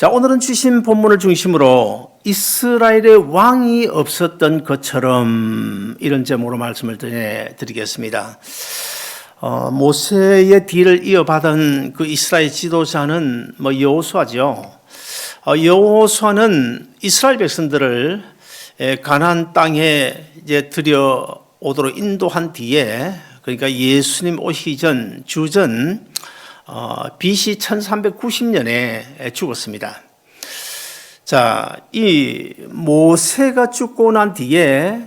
자, 오늘은 주신 본문을 중심으로 이스라엘의 왕이 없었던 것처럼 이런 제목으로 말씀을 드리겠습니다. 모세의 뒤를 이어받은 그 이스라엘 지도자는 여호수아죠. 여호수아는 이스라엘 백성들을 가나안 땅에 이제 들여오도록 인도한 뒤에, 그러니까 예수님 오시기 전 주전 BC 1390년에 죽었습니다. 자, 이 모세가 죽고 난 뒤에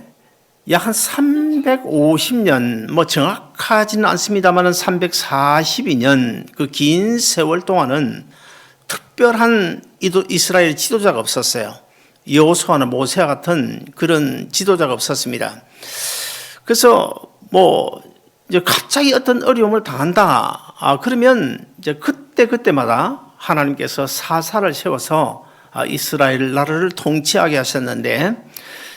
약 한 350년, 정확하지는 않습니다만 342년 그 긴 세월 동안은 특별한 이스라엘 지도자가 없었어요. 여호수아나 모세와 같은 그런 지도자가 없었습니다. 그래서 이제 갑자기 어떤 어려움을 당한다. 그러면 이제 그때마다 하나님께서 사사를 세워서 이스라엘 나라를 통치하게 하셨는데,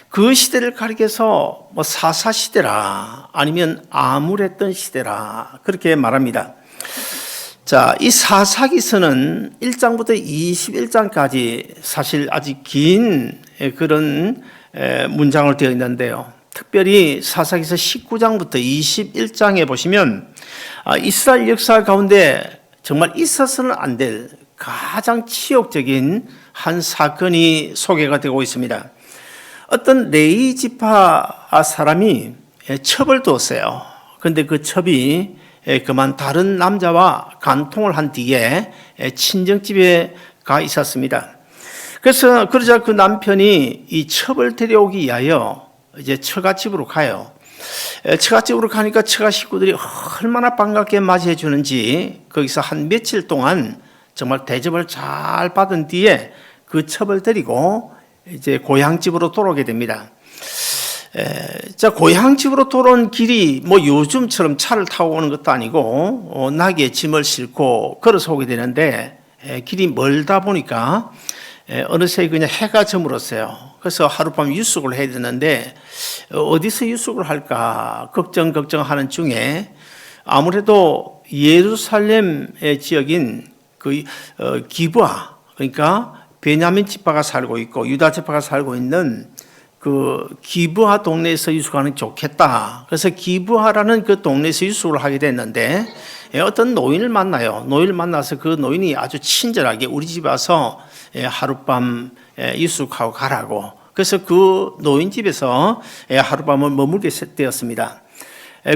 그 시대를 가리켜서 사사 시대라 아니면 아물했던 시대라 그렇게 말합니다. 자, 이 사사기서는 1장부터 21장까지 사실 아주 긴 그런 문장으로 되어 있는데요. 특별히 사사기서 19장부터 21장에 보시면 이스라엘 역사 가운데 정말 있어서는 안 될 가장 치욕적인 한 사건이 소개가 되고 있습니다. 어떤 레위 지파 사람이 첩을 두었어요. 그런데 그 첩이 그만 다른 남자와 간통을 한 뒤에 친정집에 가 있었습니다. 그러자 그 남편이 이 첩을 데려오기 위하여 이제 처갓집으로 가요. 처갓집으로 가니까 처가 식구들이 얼마나 반갑게 맞이해 주는지 거기서 한 며칠 동안 정말 대접을 잘 받은 뒤에 그 첩을 데리고 이제 고향집으로 돌아오게 됩니다. 자, 고향집으로 돌아온 길이 요즘처럼 차를 타고 오는 것도 아니고 나귀에 짐을 싣고 걸어서 오게 되는데, 길이 멀다 보니까 어느새 그냥 해가 저물었어요. 그래서 하룻밤 유숙을 해야 되는데 어디서 유숙을 할까 걱정하는 중에 아무래도 예루살렘 지역인 그 기브아, 그러니까 베냐민 지파가 살고 있고 유다 지파가 살고 있는 그 기브아 동네에서 유숙하는 게 좋겠다. 그래서 기브아라는 그 동네에서 유숙을 하게 됐는데 어떤 노인을 만나요. 노인을 만나서 그 노인이 아주 친절하게 우리 집에 와서 하룻밤 유숙하고 가라고. 그래서 그 노인 집에서 하룻밤을 머물게 되었습니다.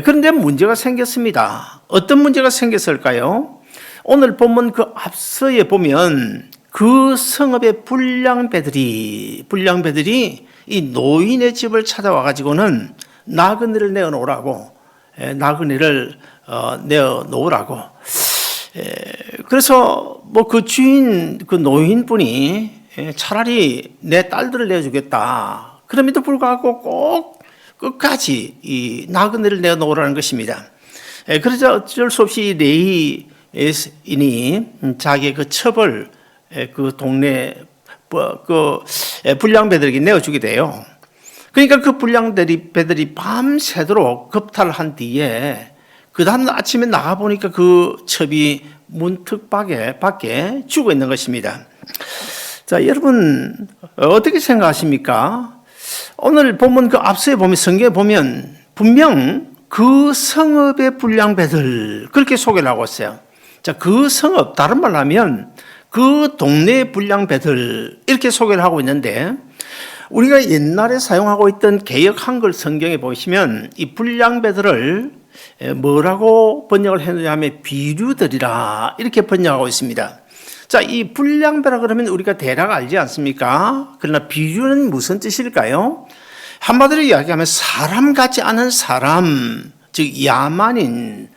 그런데 문제가 생겼습니다. 어떤 문제가 생겼을까요? 오늘 본문 그 앞서에 보면 그 성읍의 불량배들이 이 노인의 집을 찾아와 가지고는 나그네를 내어놓으라고, 그래서 그 주인, 그 노인분이 차라리 내 딸들을 내어주겠다. 그럼에도 불구하고 꼭 끝까지 이 나그네를 내어놓으라는 것입니다. 그러자 어쩔 수 없이 레위인이 자기의 그 첩을 그 동네 그 불량배들에게 내어주게 돼요. 그러니까 그 불량배들이 밤새도록 겁탈한 뒤에 그 다음 아침에 나가보니까 그 첩이 문턱 밖에 죽어 있는 것입니다. 자, 여러분 어떻게 생각하십니까? 오늘 본문 그 앞서에 보면, 성경에 보면 분명 그 성읍의 불량배들 그렇게 소개를 하고 있어요. 자, 그 성읍, 다른 말로 하면 그 동네 불량배들 이렇게 소개를 하고 있는데, 우리가 옛날에 사용하고 있던 개역 한글 성경에 보시면 이 불량배들을 뭐라고 번역을 했느냐면 비류들이라 이렇게 번역하고 있습니다. 자, 이 불량배라 그러면 우리가 대략 알지 않습니까? 그러나 비류는 무슨 뜻일까요? 한마디로 이야기하면 사람 같지 않은 사람, 즉 야만인,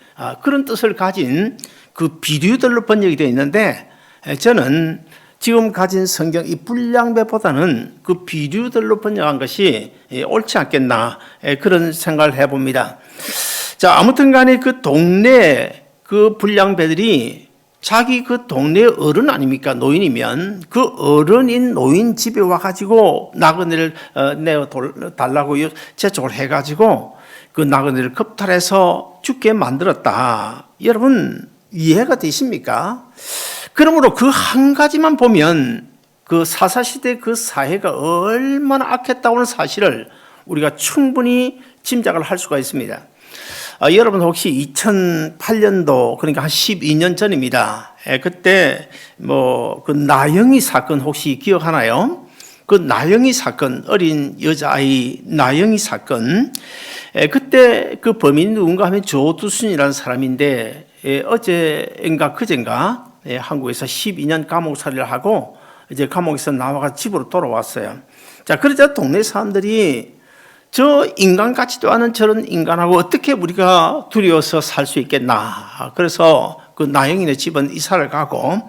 그런 뜻을 가진 그 비류들로 번역이 되어 있는데, 저는 지금 가진 성경 이 불량배보다는 그 비류들로 번역한 것이 옳지 않겠나, 그런 생각을 해봅니다. 자, 아무튼 간에 그 동네 그 불량배들이 자기 그 동네 어른 아닙니까? 노인이면 그 어른인 노인 집에 와가지고 나그네를 내어 달라고 재촉을 해가지고 그 나그네를 겁탈해서 죽게 만들었다. 여러분 이해가 되십니까? 그러므로 그 한 가지만 보면 그 사사시대 그 사회가 얼마나 악했다고 하는 사실을 우리가 충분히 짐작을 할 수가 있습니다. 여러분 혹시 2008년도 그러니까 한 12년 전입니다. 그때 뭐 그 나영이 사건 혹시 기억하나요? 그 나영이 사건, 어린 여자아이 나영이 사건, 그때 그 범인 누군가 하면 조두순이라는 사람인데 어제인가 그젠가 한국에서 12년 감옥살이를 하고 이제 감옥에서 나와가 집으로 돌아왔어요. 자, 그러자 동네 사람들이 저 인간 같지도 않은 저런 인간하고 어떻게 우리가 두려워서 살 수 있겠나. 그래서 그 나영이네 집은 이사를 가고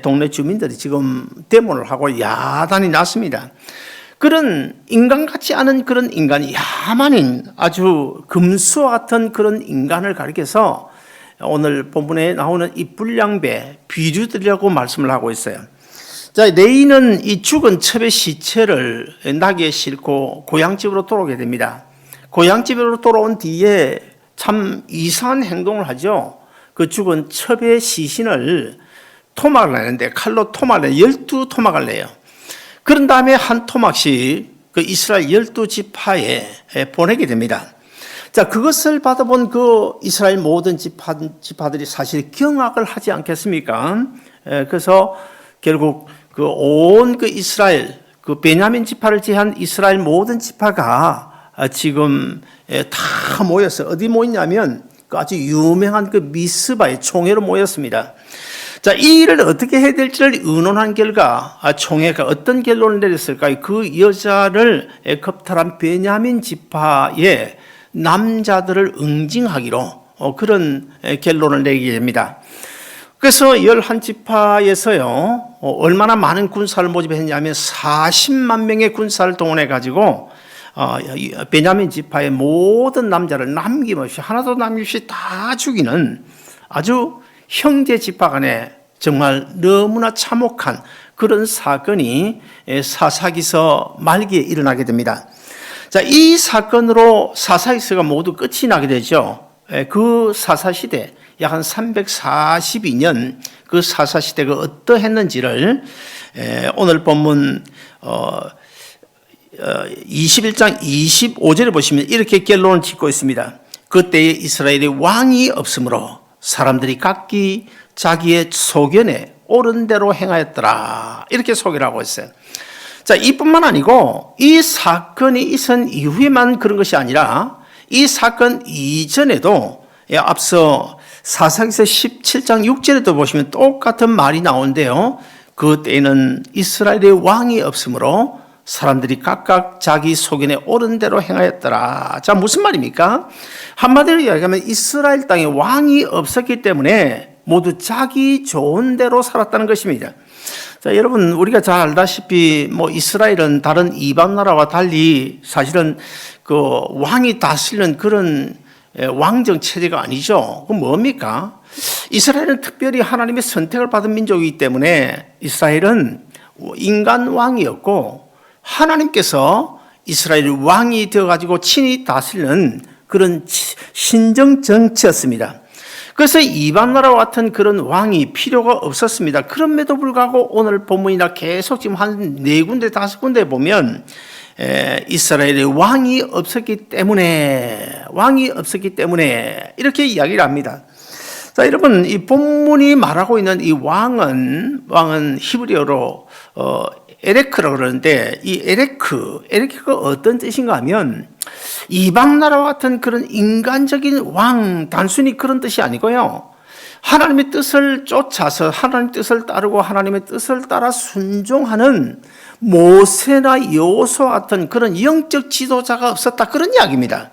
동네 주민들이 지금 데모를 하고 야단이 났습니다. 그런 인간 같지 않은 그런 인간이 야만인 아주 금수와 같은 그런 인간을 가리켜서 오늘 본문에 나오는 이 불량배 비유들이라고 말씀을 하고 있어요. 자, 레이는 이 죽은 첩의 시체를 나귀에 싣고 고향집으로 돌아오게 됩니다. 고향집으로 돌아온 뒤에 참 이상한 행동을 하죠. 그 죽은 첩의 시신을 토막을 내는데 칼로 토막을 내요. 12토막을 내요. 그런 다음에 한 토막씩 그 이스라엘 12지파에 보내게 됩니다. 자, 그것을 받아본 그 이스라엘 모든 지파들이 사실 경악을 하지 않겠습니까? 그래서 결국 그 온 그 이스라엘, 그 베냐민 지파를 제한 이스라엘 모든 지파가 지금 다 모여서 어디 모였냐면 그 아주 유명한 그 미스바의 총회로 모였습니다. 자, 이 일을 어떻게 해야 될지를 의논한 결과 총회가 어떤 결론을 내렸을까요? 그 여자를 겁탈한 베냐민 지파의 남자들을 응징하기로 그런 결론을 내게 됩니다. 그래서 11지파에서요, 얼마나 많은 군사를 모집했냐면 40만 명의 군사를 동원해 가지고 베냐민 지파의 모든 남자를 남김없이 하나도 남김없이 다 죽이는 아주 형제 지파 간에 정말 너무나 참혹한 그런 사건이 사사기서 말기에 일어나게 됩니다. 자, 이 사건으로 사사기서가 모두 끝이 나게 되죠. 그 사사시대 약 한 342년 그 사사시대가 어떠했는지를 오늘 본문 21장 25절에 보시면 이렇게 결론을 짓고 있습니다. 그때에 이스라엘에 왕이 없으므로 사람들이 각기 자기의 소견에 옳은 대로 행하였더라. 이렇게 소개를 하고 있어요. 자, 이뿐만 아니고 이 사건이 있은 이후에만 그런 것이 아니라 이 사건 이전에도 앞서 사사기서 17장 6절에도 보시면 똑같은 말이 나오는데요. 그때에는 이스라엘의 왕이 없으므로 사람들이 각각 자기 소견에 옳은 대로 행하였더라. 자, 무슨 말입니까? 한마디로 이야기하면 이스라엘 땅에 왕이 없었기 때문에 모두 자기 좋은 대로 살았다는 것입니다. 자, 여러분, 우리가 잘 알다시피 뭐 이스라엘은 다른 이방 나라와 달리 사실은 그 왕이 다스리는 그런 왕정 체제가 아니죠. 그럼 뭡니까? 이스라엘은 특별히 하나님의 선택을 받은 민족이기 때문에 이스라엘은 인간 왕이었고 하나님께서 이스라엘 왕이 되어가지고 친히 다스리는 그런 신정 정치였습니다. 그래서 이방 나라와 같은 그런 왕이 필요가 없었습니다. 그럼에도 불구하고 오늘 본문이나 계속 지금 한 4군데, 5군데 보면 이스라엘의 왕이 없었기 때문에 이렇게 이야기를 합니다. 자, 여러분, 이 본문이 말하고 있는 이 왕은 히브리어로 에레크라고 그러는데 이 에레크가 어떤 뜻인가 하면 이방 나라와 같은 그런 인간적인 왕, 단순히 그런 뜻이 아니고요. 하나님의 뜻을 쫓아서 하나님의 뜻을 따르고 하나님의 뜻을 따라 순종하는 모세나 여호수아 같은 그런 영적 지도자가 없었다, 그런 이야기입니다.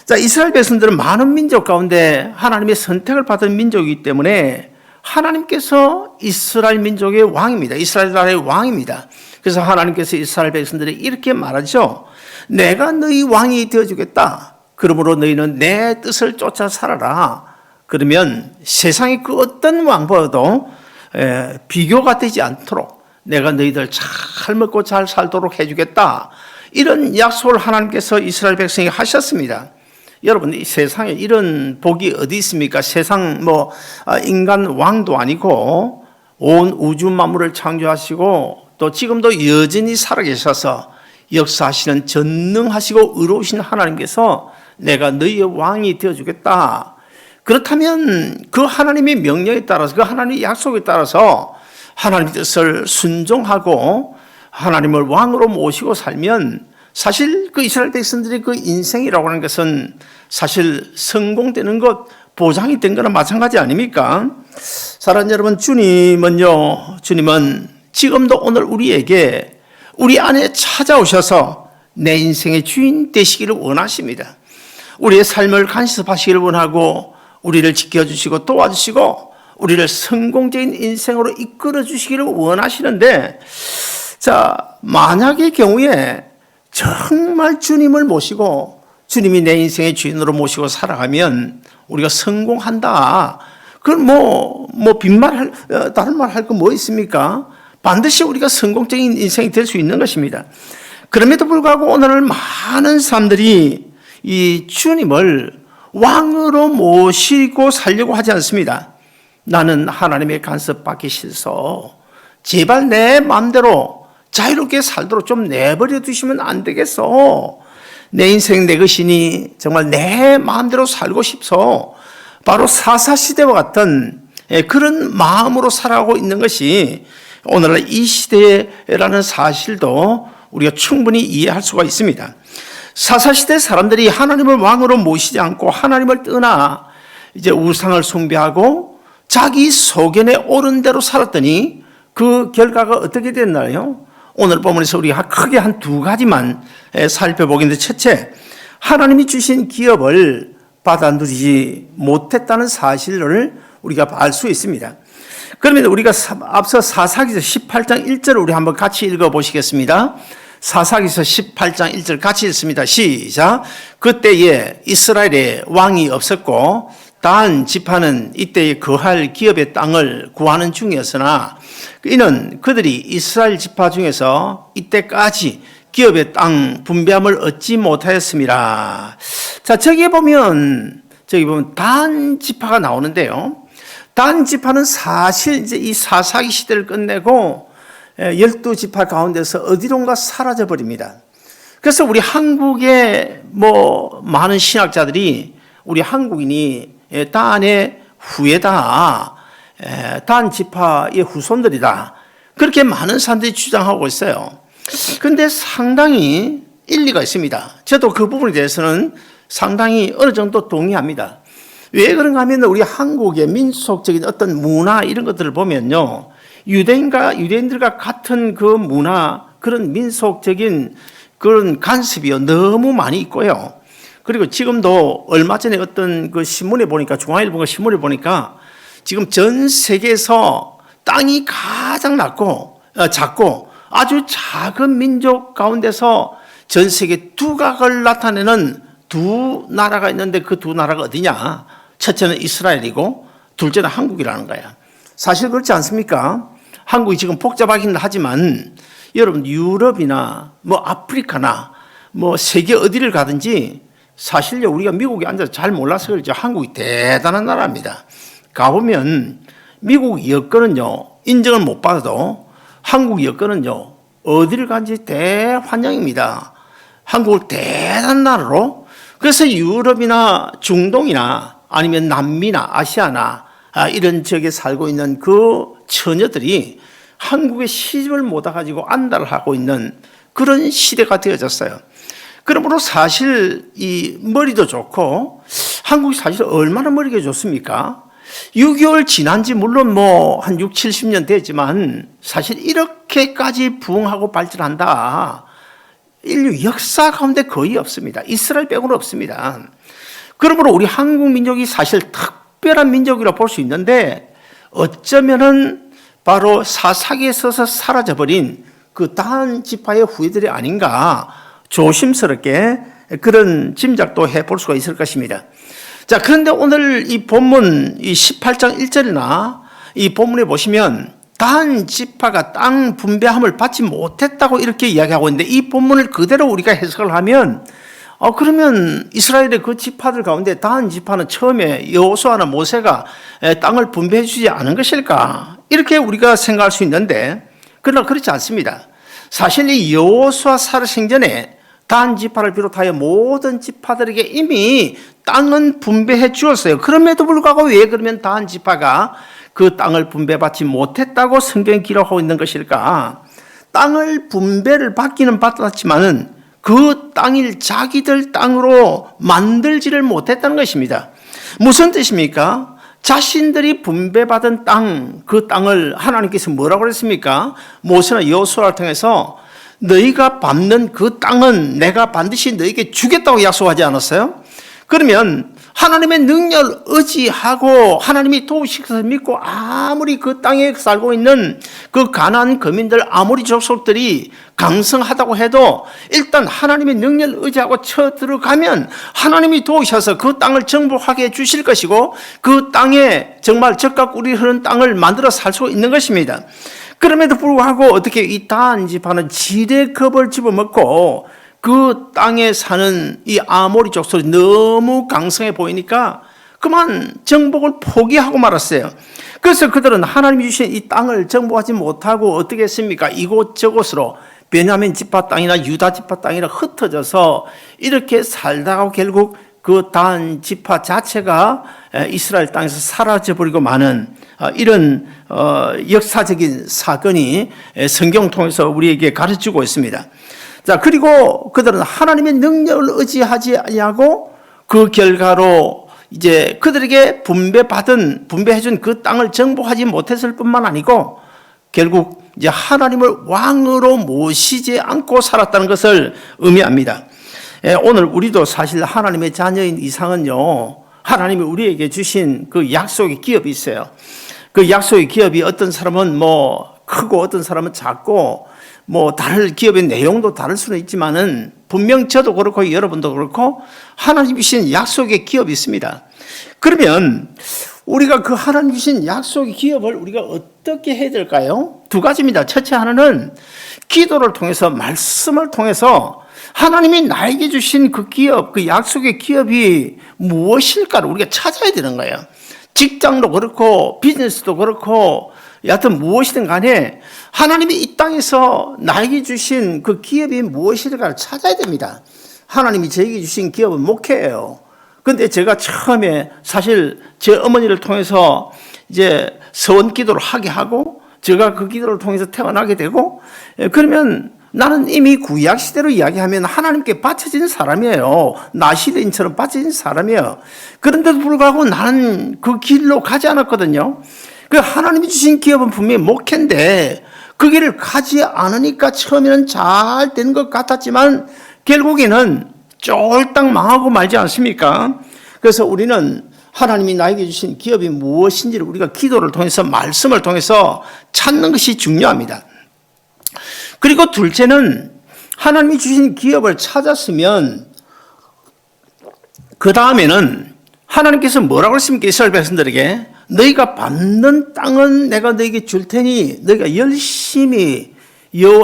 자, 이스라엘 백성들은 많은 민족 가운데 하나님의 선택을 받은 민족이기 때문에 하나님께서 이스라엘 민족의 왕입니다. 이스라엘 나라의 왕입니다. 그래서 하나님께서 이스라엘 백성들이 이렇게 말하죠. 내가 너희 왕이 되어주겠다. 그러므로 너희는 내 뜻을 쫓아 살아라. 그러면 세상의 그 어떤 왕보다도 비교가 되지 않도록 내가 너희들 잘 먹고 잘 살도록 해주겠다. 이런 약속을 하나님께서 이스라엘 백성에게 하셨습니다. 여러분, 이 세상에 이런 복이 어디 있습니까? 세상 인간 왕도 아니고 온 우주 만물을 창조하시고 또 지금도 여전히 살아계셔서 역사하시는 전능하시고 의로우신 하나님께서 내가 너희의 왕이 되어주겠다. 그렇다면 그 하나님의 명령에 따라서, 그 하나님의 약속에 따라서 하나님의 뜻을 순종하고 하나님을 왕으로 모시고 살면 사실 그 이스라엘 백성들의 그 인생이라고 하는 것은 사실 성공되는 것, 보장이 된 거나 마찬가지 아닙니까? 사랑하는 여러분, 주님은 지금도 오늘 우리에게 우리 안에 찾아오셔서 내 인생의 주인 되시기를 원하십니다. 우리의 삶을 간섭하시기를 원하고 우리를 지켜주시고 도와주시고 우리를 성공적인 인생으로 이끌어 주시기를 원하시는데, 자, 만약의 경우에 정말 주님을 모시고 주님이 내 인생의 주인으로 모시고 살아가면 우리가 성공한다. 그건 빈말 다른 말 할 거 뭐 있습니까? 반드시 우리가 성공적인 인생이 될 수 있는 것입니다. 그럼에도 불구하고 오늘 많은 사람들이 이 주님을 왕으로 모시고 살려고 하지 않습니다. 나는 하나님의 간섭받기 싫소. 제발 내 마음대로 자유롭게 살도록 좀 내버려 두시면 안 되겠소. 내 인생 내 것이니 정말 내 마음대로 살고 싶소. 바로 사사시대와 같은 그런 마음으로 살아가고 있는 것이 오늘날 이 시대라는 사실도 우리가 충분히 이해할 수가 있습니다. 사사시대 사람들이 하나님을 왕으로 모시지 않고 하나님을 떠나 이제 우상을 숭배하고 자기 소견에 옳은 대로 살았더니 그 결과가 어떻게 됐나요? 오늘 본문에서 우리가 크게 한 두 가지만 살펴보겠는데, 첫째, 하나님이 주신 기업을 받아 누리지 못했다는 사실을 우리가 알 수 있습니다. 그러면 우리가 앞서 사사기서 18장 1절을 우리 한번 같이 읽어보시겠습니다. 사사기서 18장 1절 같이 읽습니다. 시작. 그때에 이스라엘에 왕이 없었고 단 지파는 이때에 거할 기업의 땅을 구하는 중이었으나 이는 그들이 이스라엘 지파 중에서 이때까지 기업의 땅 분배함을 얻지 못하였습니다. 자, 저기 보면 단 지파가 나오는데요. 단 지파는 사실 이제 이 사사기 시대를 끝내고 12지파 가운데서 어디론가 사라져 버립니다. 그래서 우리 한국의 많은 신학자들이 우리 한국인이 단의 후예다, 단 지파의 후손들이다, 그렇게 많은 사람들이 주장하고 있어요. 그런데 상당히 일리가 있습니다. 저도 그 부분에 대해서는 상당히 어느 정도 동의합니다. 왜 그런가 하면 우리 한국의 민속적인 어떤 문화 이런 것들을 보면요, 유대인들과 같은 그 문화, 그런 민속적인 그런 간섭이 너무 많이 있고요. 그리고 지금도 얼마 전에 어떤 그 신문에 보니까, 중앙일보 신문에 보니까 지금 전 세계에서 땅이 가장 작고 아주 작은 민족 가운데서 전 세계 두각을 나타내는 두 나라가 있는데 그 두 나라가 어디냐? 첫째는 이스라엘이고 둘째는 한국이라는 거야. 사실 그렇지 않습니까? 한국이 지금 복잡하긴 하지만 여러분, 유럽이나 아프리카나 세계 어디를 가든지 사실요, 우리가 미국에 앉아서 잘 몰라서 그렇죠. 한국이 대단한 나라입니다. 가보면 미국 여권은요, 인정을 못 받아도 한국 여권은요, 어디를 간지 대환영입니다. 한국을 대단한 나라로. 그래서 유럽이나 중동이나 아니면 남미나 아시아나 이런 지역에 살고 있는 그 처녀들이 한국에 시집을 못 와가지고 안달을 하고 있는 그런 시대가 되어졌어요. 그러므로 사실 이 머리도 좋고, 한국이 사실 얼마나 머리가 좋습니까? 6.25 지난 지 물론 한 6, 70년 됐지만 사실 이렇게까지 부흥하고 발전한다, 인류 역사 가운데 거의 없습니다. 이스라엘 빼고는 없습니다. 그러므로 우리 한국 민족이 사실 특별한 민족이라고 볼 수 있는데, 어쩌면은 바로 사사기에 서서 사라져버린 그 단 지파의 후예들이 아닌가, 조심스럽게 그런 짐작도 해볼 수가 있을 것입니다. 자, 그런데 오늘 이 본문, 이 18장 1절이나 이 본문에 보시면 단 지파가 땅 분배함을 받지 못했다고 이렇게 이야기하고 있는데, 이 본문을 그대로 우리가 해석을 하면 그러면 이스라엘의 그 지파들 가운데 다한 지파는 처음에 여호수아나 모세가 땅을 분배해 주지 않은 것일까? 이렇게 우리가 생각할 수 있는데, 그러나 그렇지 않습니다. 사실 이 여호수아 살아생전에 다한 지파를 비롯하여 모든 지파들에게 이미 땅은 분배해 주었어요. 그럼에도 불구하고 왜 그러면 다한 지파가 그 땅을 분배받지 못했다고 성경이 기록하고 있는 것일까? 땅을 분배를 받기는 받았지만은 그 땅을 자기들 땅으로 만들지를 못했다는 것입니다. 무슨 뜻입니까? 자신들이 분배받은 땅, 그 땅을 하나님께서 뭐라고 그랬습니까? 모세나 여호수아를 통해서 너희가 밟는 그 땅은 내가 반드시 너희에게 주겠다고 약속하지 않았어요? 그러면 하나님의 능력을 의지하고 하나님이 도우실 것을 믿고 아무리 그 땅에 살고 있는 그 가나안 거민들, 아무리 족속들이 강성하다고 해도 일단 하나님의 능력을 의지하고 쳐 들어가면 하나님이 도우셔서 그 땅을 정복하게 해주실 것이고 그 땅에 정말 적과 꿀이 흐르는 땅을 만들어 살 수 있는 것입니다. 그럼에도 불구하고 어떻게 이 다한 지파는 지레 겁을 집어먹고 그 땅에 사는 이 아모리 족속이 너무 강성해 보이니까 그만 정복을 포기하고 말았어요. 그래서 그들은 하나님이 주신 이 땅을 정복하지 못하고 어떻게 했습니까? 이곳저곳으로 베냐민 지파 땅이나 유다 지파 땅이나 흩어져서 이렇게 살다가 결국 그 다한 지파 자체가 이스라엘 땅에서 사라져버리고 마는 이런 역사적인 사건이 성경 통해서 우리에게 가르치고 있습니다. 자, 그리고 그들은 하나님의 능력을 의지하지 아니하고 그 결과로 이제 그들에게 분배해준 그 땅을 정복하지 못했을 뿐만 아니고 결국 이제 하나님을 왕으로 모시지 않고 살았다는 것을 의미합니다. 오늘 우리도 사실 하나님의 자녀인 이상은요, 하나님이 우리에게 주신 그 약속의 기업이 있어요. 그 약속의 기업이 어떤 사람은 뭐 크고 어떤 사람은 작고 뭐 다른 기업의 내용도 다를 수는 있지만은 분명 저도 그렇고 여러분도 그렇고 하나님 주신 약속의 기업이 있습니다. 그러면 우리가 그 하나님 주신 약속의 기업을 우리가 어떻게 해야 될까요? 두 가지입니다. 첫째 하나는 기도를 통해서 말씀을 통해서 하나님이 나에게 주신 그 기업, 그 약속의 기업이 무엇일까를 우리가 찾아야 되는 거예요. 직장도 그렇고 비즈니스도 그렇고 여하튼 무엇이든 간에 하나님이 이 땅에서 나에게 주신 그 기업이 무엇일까를 찾아야 됩니다. 하나님이 저에게 주신 기업은 목회예요. 근데 제가 처음에 사실 제 어머니를 통해서 이제 서원 기도를 하게 하고 제가 그 기도를 통해서 태어나게 되고 그러면 나는 이미 구약 시대로 이야기하면 하나님께 바쳐진 사람이에요. 나시대인처럼 바쳐진 사람이에요. 그런데도 불구하고 나는 그 길로 가지 않았거든요. 그 하나님이 주신 기업은 분명히 목회인데 그 길을 가지 않으니까 처음에는 잘 된 것 같았지만 결국에는 쫄딱 망하고 말지 않습니까? 그래서 우리는 하나님이 나에게 주신 기업이 무엇인지를 우리가 기도를 통해서 말씀을 통해서 찾는 것이 중요합니다. 그리고 둘째는 하나님이 주신 기업을 찾았으면 그 다음에는 하나님께서 뭐라고 했습니까? 이스라엘 백성들에게 너희가 밟는 땅은 내가 너희에게 줄 테니 너희가 열심히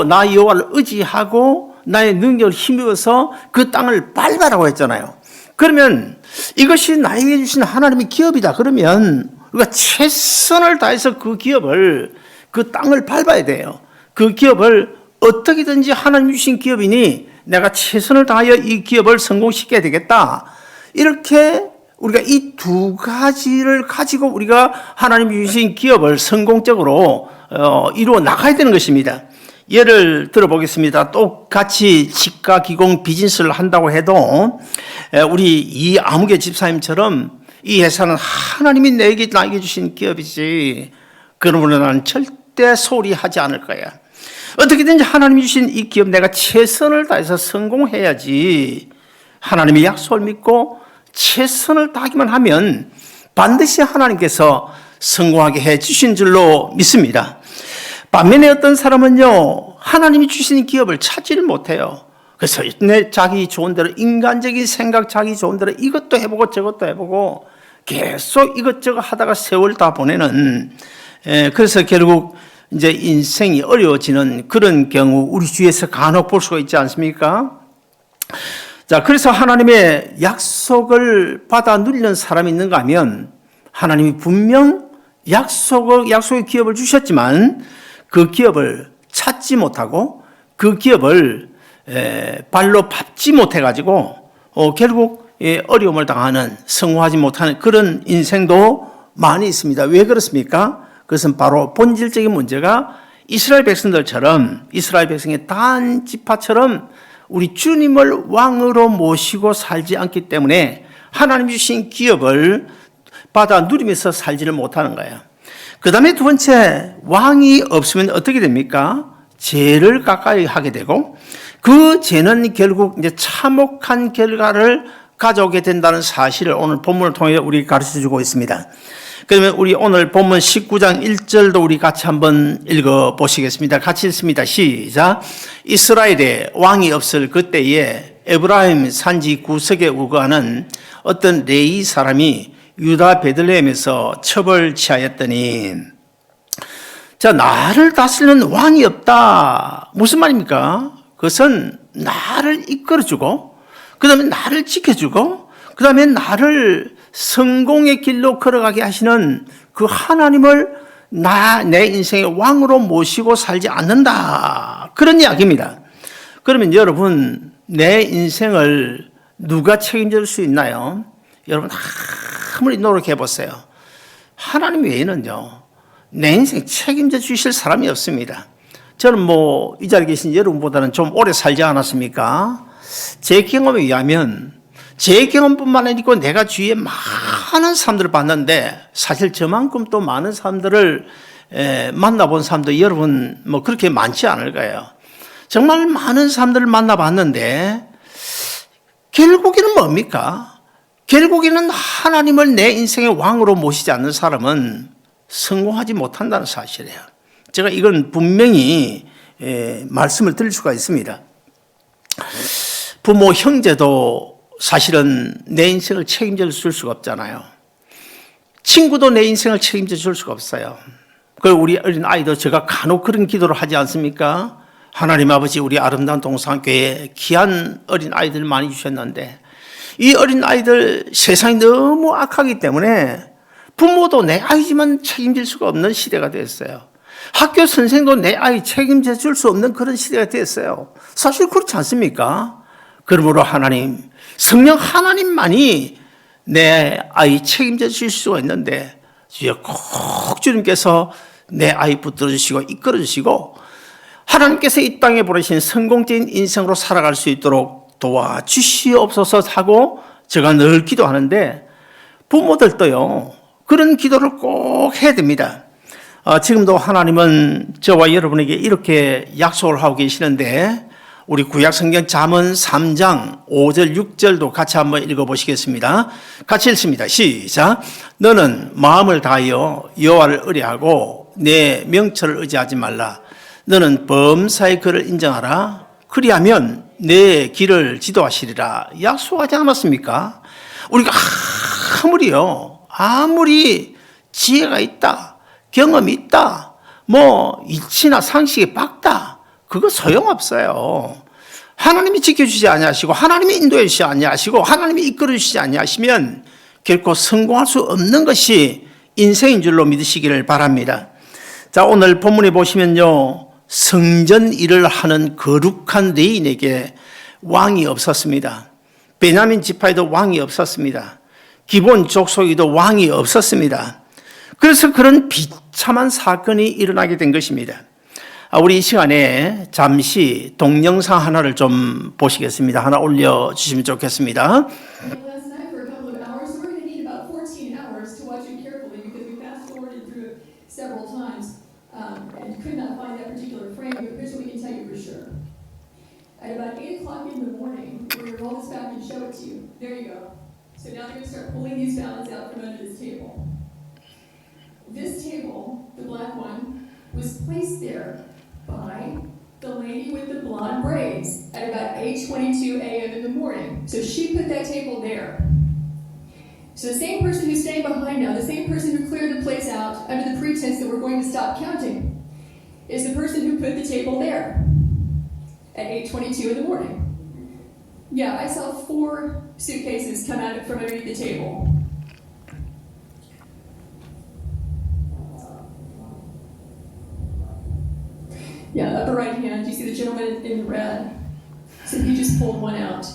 나 여호와를 의지하고 나의 능력을 힘입어서 그 땅을 밟아라고 했잖아요. 그러면 이것이 나에게 주신 하나님의 기업이다. 그러면 우리가 최선을 다해서 그 기업을, 그 땅을 밟아야 돼요. 그 기업을 어떻게든지 하나님 주신 기업이니 내가 최선을 다하여 이 기업을 성공시켜야 되겠다. 이렇게 우리가 이 두 가지를 가지고 우리가 하나님 주신 기업을 성공적으로 이루어 나가야 되는 것입니다. 예를 들어보겠습니다. 똑같이 치과 기공 비즈니스를 한다고 해도 우리 이 아무개 집사님처럼 이 회사는 하나님이 나에게 주신 기업이지 그러므로 나는 절대 소홀히 하지 않을 거야. 어떻게든지 하나님이 주신 이 기업 내가 최선을 다해서 성공해야지. 하나님의 약속을 믿고 최선을 다하기만 하면 반드시 하나님께서 성공하게 해주신 줄로 믿습니다. 반면에 어떤 사람은요, 하나님이 주신 기업을 찾지를 못해요. 그래서 자기 좋은 대로 인간적인 생각, 자기 좋은 대로 이것도 해보고 저것도 해보고 계속 이것저것 하다가 세월 다 보내는, 그래서 결국 이제 인생이 어려워지는 그런 경우 우리 주위에서 간혹 볼 수가 있지 않습니까? 자, 그래서 하나님의 약속을 받아 누리는 사람이 있는가 하면 하나님이 분명 약속의 기업을 주셨지만 그 기업을 찾지 못하고 그 기업을 발로 밟지 못해가지고 결국 어려움을 당하는, 성공하지 못하는 그런 인생도 많이 있습니다. 왜 그렇습니까? 그것은 바로 본질적인 문제가 이스라엘 백성들처럼, 이스라엘 백성의 단 지파처럼 우리 주님을 왕으로 모시고 살지 않기 때문에 하나님 주신 기업을 받아 누리면서 살지를 못하는 거예요. 그 다음에 두 번째, 왕이 없으면 어떻게 됩니까? 죄를 가까이 하게 되고 그 죄는 결국 이제 참혹한 결과를 가져오게 된다는 사실을 오늘 본문을 통해 우리 가르쳐 주고 있습니다. 그러면 우리 오늘 본문 19장 1절도 우리 같이 한번 읽어 보시겠습니다. 같이 읽습니다. 시작. 이스라엘에 왕이 없을 그때에 에브라임 산지 구석에 우거하는 어떤 레위 사람이 유다 베들레헴에서 첩을 취하였더니, 자, 나를 다스리는 왕이 없다. 무슨 말입니까? 그것은 나를 이끌어주고, 그 다음에 나를 지켜주고, 그 다음에 나를 성공의 길로 걸어가게 하시는 그 하나님을 내 인생의 왕으로 모시고 살지 않는다. 그런 이야기입니다. 그러면 여러분, 내 인생을 누가 책임질 수 있나요? 여러분, 아무리 노력해 보세요. 하나님 외에는요, 내 인생 책임져 주실 사람이 없습니다. 저는 이 자리에 계신 여러분보다는 좀 오래 살지 않았습니까? 제 경험에 의하면, 제 경험뿐만 아니고 내가 주위에 많은 사람들을 봤는데, 사실 저만큼 또 많은 사람들을 만나본 사람도 여러분 그렇게 많지 않을 거예요. 정말 많은 사람들을 만나봤는데, 결국에는 뭡니까? 결국에는 하나님을 내 인생의 왕으로 모시지 않는 사람은 성공하지 못한다는 사실이에요. 제가 이건 분명히 말씀을 드릴 수가 있습니다. 부모, 형제도 사실은 내 인생을 책임져 줄 수가 없잖아요. 친구도 내 인생을 책임져 줄 수가 없어요. 그리고 우리 어린 아이도 제가 간혹 그런 기도를 하지 않습니까? 하나님 아버지, 우리 아름다운 동산교회에 귀한 어린 아이들 많이 주셨는데 이 어린 아이들 세상이 너무 악하기 때문에 부모도 내 아이지만 책임질 수가 없는 시대가 됐어요. 학교 선생도 내 아이 책임져 줄 수 없는 그런 시대가 됐어요. 사실 그렇지 않습니까? 그러므로 하나님, 성령 하나님만이 내 아이 책임져 주실 수가 있는데 꼭 주님께서 내 아이 붙들어 주시고 이끌어 주시고 하나님께서 이 땅에 보내신 성공적인 인생으로 살아갈 수 있도록 도와주시옵소서 하고 제가 늘 기도하는데 부모들도요, 그런 기도를 꼭 해야 됩니다. 지금도 하나님은 저와 여러분에게 이렇게 약속을 하고 계시는데 우리 구약성경 잠언 3장 5절 6절도 같이 한번 읽어보시겠습니다. 같이 읽습니다. 시작. 너는 마음을 다하여 여호와를 의뢰하고 내 명철을 의지하지 말라. 너는 범사의 그를 인정하라. 그리하면 내 길을 지도하시리라. 약속하지 않았습니까? 우리가 아무리 지혜가 있다, 경험이 있다, 이치나 상식이 밝다, 그거 소용없어요. 하나님이 지켜주지 아니하시고 하나님이 인도해 주시지 아니하시고 하나님이 이끌어 주시지 아니하시면 결코 성공할 수 없는 것이 인생인 줄로 믿으시기를 바랍니다. 자, 오늘 본문에 보시면요, 성전 일을 하는 거룩한 레인에게 왕이 없었습니다. 베냐민 지파에도 왕이 없었습니다. 기본 족속에도 왕이 없었습니다. 그래서 그런 비참한 사건이 일어나게 된 것입니다. 우리 이 시간에 잠시 동영상 하나를 좀 보시겠습니다. 하나 올려주시면 좋겠습니다. At about 8 o'clock in the morning, we're going to roll this back and show it to you. There you go. So now they're going to start pulling these ballots out from under this table. This table, the black one, was placed there by the lady with the blonde braids at about 8:22 a.m. in the morning. So she put that table there. So the same person who's staying behind now, the same person who cleared the place out under the pretense that we're going to stop counting, is the person who put the table there at 8:22 in the morning. Yeah, I saw 4 suitcases come out from underneath the table. Yeah, upper right hand, you see the gentleman in red. So he just pulled one out.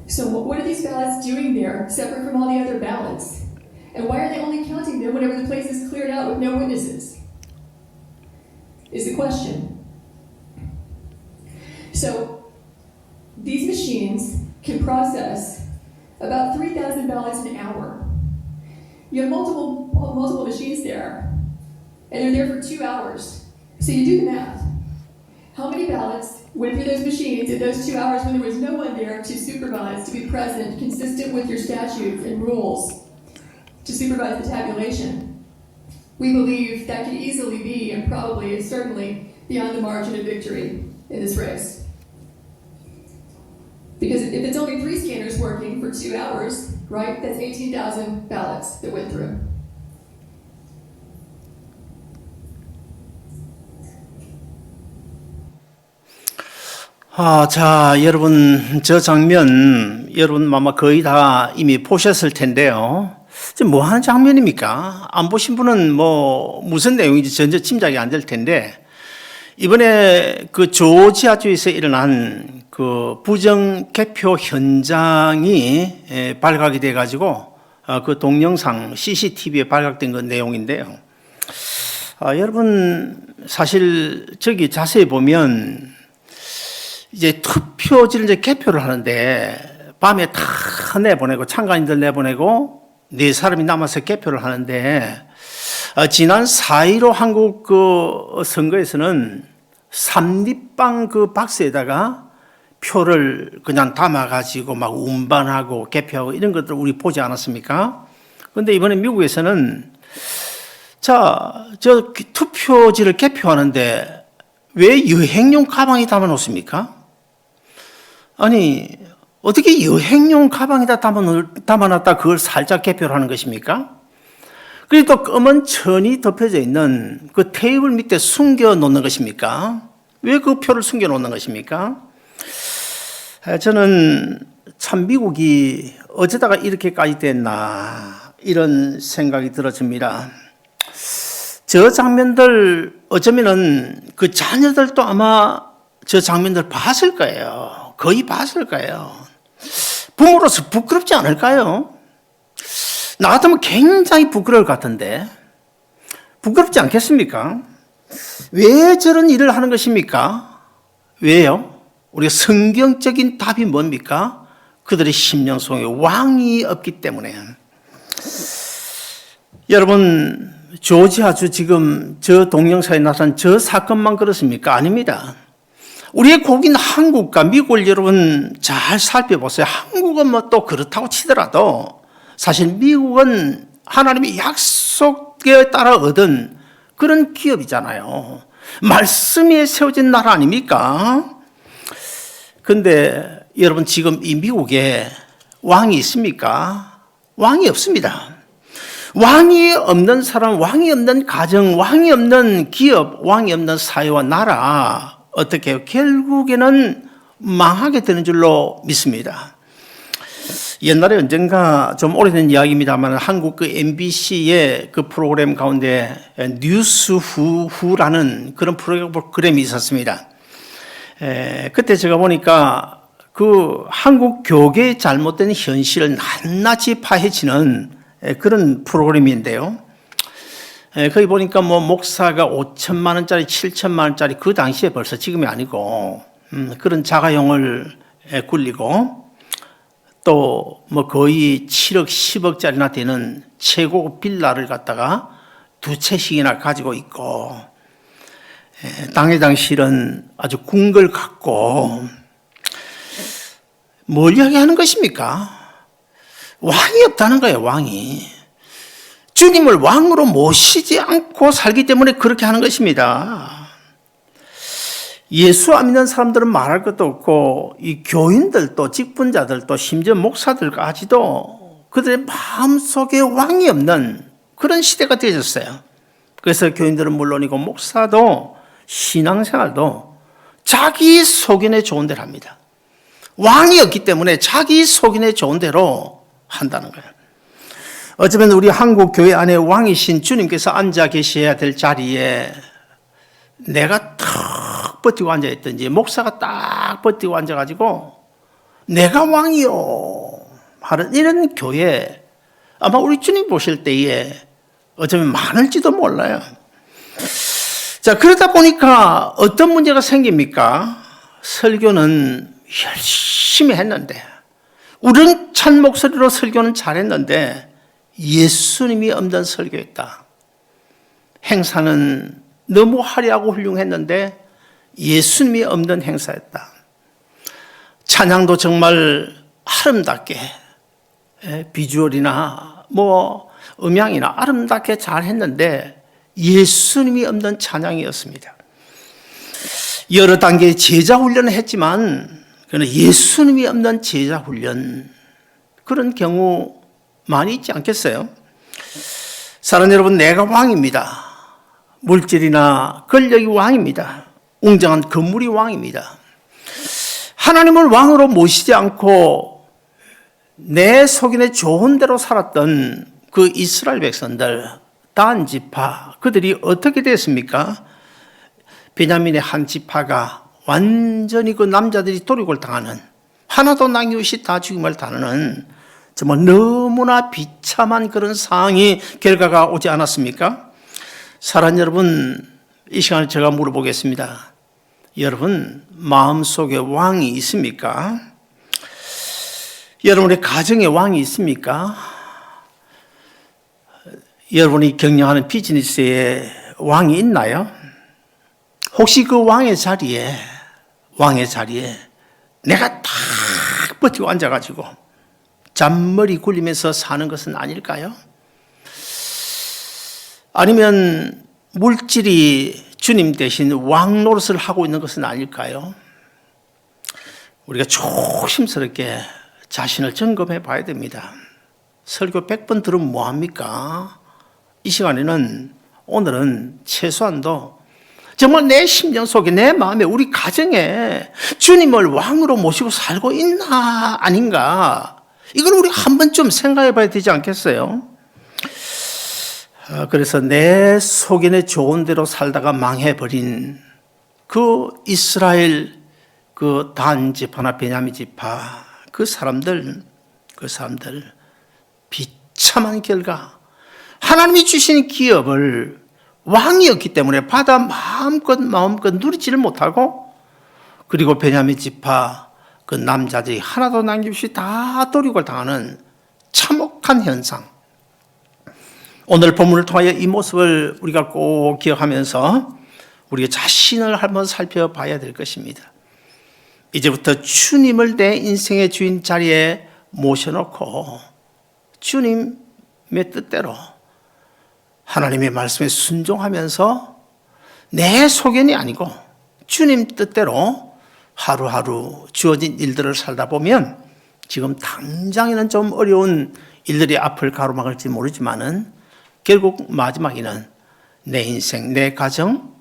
So what are these ballots doing there, separate from all the other ballots? And why are they only counting them whenever the place is cleared out with no witnesses? Is the question. So these machines can process about 3,000 ballots an hour. You have multiple machines there, and they're there for 2 hours. So you do the math. How many ballots went through those machines in those 2 hours when there was no one there to supervise, to be present, consistent with your statutes and rules, to supervise the tabulation? We believe that could easily be, and probably and certainly, beyond the margin of victory in this race. Because if it's only 3 scanners working for 2 hours, right, that's 18,000 ballots that went through. 자, 여러분, 저 장면, 여러분 아마 거의 다 이미 보셨을 텐데요. 지금 뭐 하는 장면입니까? 안 보신 분은 무슨 내용인지 전혀 짐작이 안 될 텐데, 이번에 그 조지아주에서 일어난 그 부정 개표 현장이 발각이 돼가지고, 그 동영상 CCTV에 발각된 그 내용인데요. 여러분, 사실 저기 자세히 보면, 이제 투표지를 이제 개표를 하는데 밤에 다 내보내고 참관인들 내보내고 4사람이 남아서 개표를 하는데 지난 4.15 한국 그 선거에서는 삼립방 그 박스에다가 표를 그냥 담아가지고 막 운반하고 개표하고 이런 것들 우리 보지 않았습니까? 그런데 이번에 미국에서는 저 투표지를 개표하는데 왜 여행용 가방에 담아 놓습니까? 아니, 어떻게 여행용 가방에다 담아놨다 그걸 살짝 개표를 하는 것입니까? 그리고 또 검은 천이 덮여져 있는 그 테이블 밑에 숨겨 놓는 것입니까? 왜 그 표를 숨겨 놓는 것입니까? 저는 참 미국이 어쩌다가 이렇게까지 됐나 이런 생각이 들어집니다. 저 장면들 어쩌면은 그 자녀들도 아마 저 장면들 봤을 거예요. 거의 봤을 거예요. 부모로서 부끄럽지 않을까요? 나 같으면 굉장히 부끄러울 것 같은데 부끄럽지 않겠습니까? 왜 저런 일을 하는 것입니까? 왜요? 우리가 성경적인 답이 뭡니까? 그들의 심령 속에 왕이 없기 때문에. 여러분, 조지아주 지금 저 동영상에 나타난 저 사건만 그렇습니까? 아닙니다. 우리의 고국인 한국과 미국을 여러분 잘 살펴보세요. 한국은 뭐 또 그렇다고 치더라도 사실 미국은 하나님의 약속에 따라 얻은 그런 기업이잖아요. 말씀 위에 세워진 나라 아닙니까? 근데 여러분 지금 이 미국에 왕이 있습니까? 왕이 없습니다. 왕이 없는 사람, 왕이 없는 가정, 왕이 없는 기업, 왕이 없는 사회와 나라 어떻게 해요? 결국에는 망하게 되는 줄로 믿습니다. 옛날에 언젠가 좀 오래된 이야기입니다만 한국 그 MBC의 그 프로그램 가운데 뉴스후라는 그런 프로그램이 있었습니다. 그때 제가 보니까 그 한국 교계의 잘못된 현실을 낱낱이 파헤치는 그런 프로그램인데요. 거기 보니까 뭐 목사가 5천만 원짜리, 7천만 원짜리 그 당시에 벌써 지금이 아니고 그런 자가용을 굴리고 또 뭐 거의 7억, 10억짜리나 되는 최고급 빌라를 갖다가 2채씩이나 가지고 있고 당시는 아주 궁궐 같고 뭘 이야기하는 것입니까? 왕이 없다는 거예요, 왕이. 주님을 왕으로 모시지 않고 살기 때문에 그렇게 하는 것입니다. 예수 안 믿는 사람들은 말할 것도 없고 이 교인들도 직분자들도 심지어 목사들까지도 그들의 마음속에 왕이 없는 그런 시대가 되어졌어요. 그래서 교인들은 물론이고 목사도 신앙생활도 자기 속인에 좋은 대로 합니다. 왕이 없기 때문에 자기 속인에 좋은 대로 한다는 거예요. 어쩌면 우리 한국 교회 안에 왕이신 주님께서 앉아 계셔야 될 자리에 내가 탁 버티고 앉아있든지 목사가 딱 버티고 앉아가지고 내가 왕이요 하는 이런 교회 아마 우리 주님 보실 때에 어쩌면 많을지도 몰라요. 자, 그러다 보니까 어떤 문제가 생깁니까? 설교는 열심히 했는데 우리는 찬 목소리로 설교는 잘했는데 예수님이 없는 설교였다. 행사는 너무 화려하고 훌륭했는데 예수님이 없는 행사였다. 찬양도 정말 아름답게 비주얼이나 음향이나 아름답게 잘했는데 예수님이 없는 찬양이었습니다. 여러 단계의 제자 훈련을 했지만 그러나 예수님이 없는 제자 훈련 그런 경우 많이 있지 않겠어요? 사랑하는 여러분, 내가 왕입니다. 물질이나 권력이 왕입니다. 웅장한 건물이 왕입니다. 하나님을 왕으로 모시지 않고 내 속인에 좋은 대로 살았던 그 이스라엘 백성들, 단 지파, 그들이 어떻게 됐습니까? 베냐민의 한 지파가 완전히 그 남자들이 도륙을 당하는, 하나도 남김없이 다 죽임을 당하는 정말 너무나 비참한 그런 상황이 결과가 오지 않았습니까? 사랑하는 여러분, 이 시간에 제가 물어보겠습니다. 여러분, 마음속에 왕이 있습니까? 여러분의 가정에 왕이 있습니까? 여러분이 경영하는 비즈니스에 왕이 있나요? 혹시 그 왕의 자리에 내가 탁 버티고 앉아가지고 잔머리 굴리면서 사는 것은 아닐까요? 아니면 물질이 주님 대신 왕 노릇을 하고 있는 것은 아닐까요? 우리가 조심스럽게 자신을 점검해 봐야 됩니다. 설교 100번 들으면 뭐합니까? 이 시간에는 오늘은 최소한도 정말 내 심령 속에 내 마음에 우리 가정에 주님을 왕으로 모시고 살고 있나 아닌가 이걸 우리 한 번쯤 생각해 봐야 되지 않겠어요? 그래서 내 속인에 좋은 대로 살다가 망해버린 그 이스라엘 그 단 지파나 베냐민 지파 그 사람들 비참한 결과 하나님이 주신 기업을 왕이었기 때문에 받아 마음껏 누리지를 못하고 그리고 베냐민 지파 그 남자들이 하나도 남김없이 다 도륙을 당하는 참혹한 현상. 오늘 본문을 통하여 이 모습을 우리가 꼭 기억하면서 우리가 자신을 한번 살펴봐야 될 것입니다. 이제부터 주님을 내 인생의 주인 자리에 모셔놓고 주님의 뜻대로 하나님의 말씀에 순종하면서 내 소견이 아니고 주님 뜻대로 하루하루 주어진 일들을 살다 보면 지금 당장에는 좀 어려운 일들이 앞을 가로막을지 모르지만은 결국 마지막에는 내 인생, 내 가정,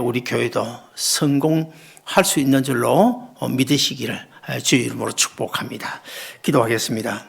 우리 교회도 성공할 수 있는 줄로 믿으시기를 주의 이름으로 축복합니다. 기도하겠습니다.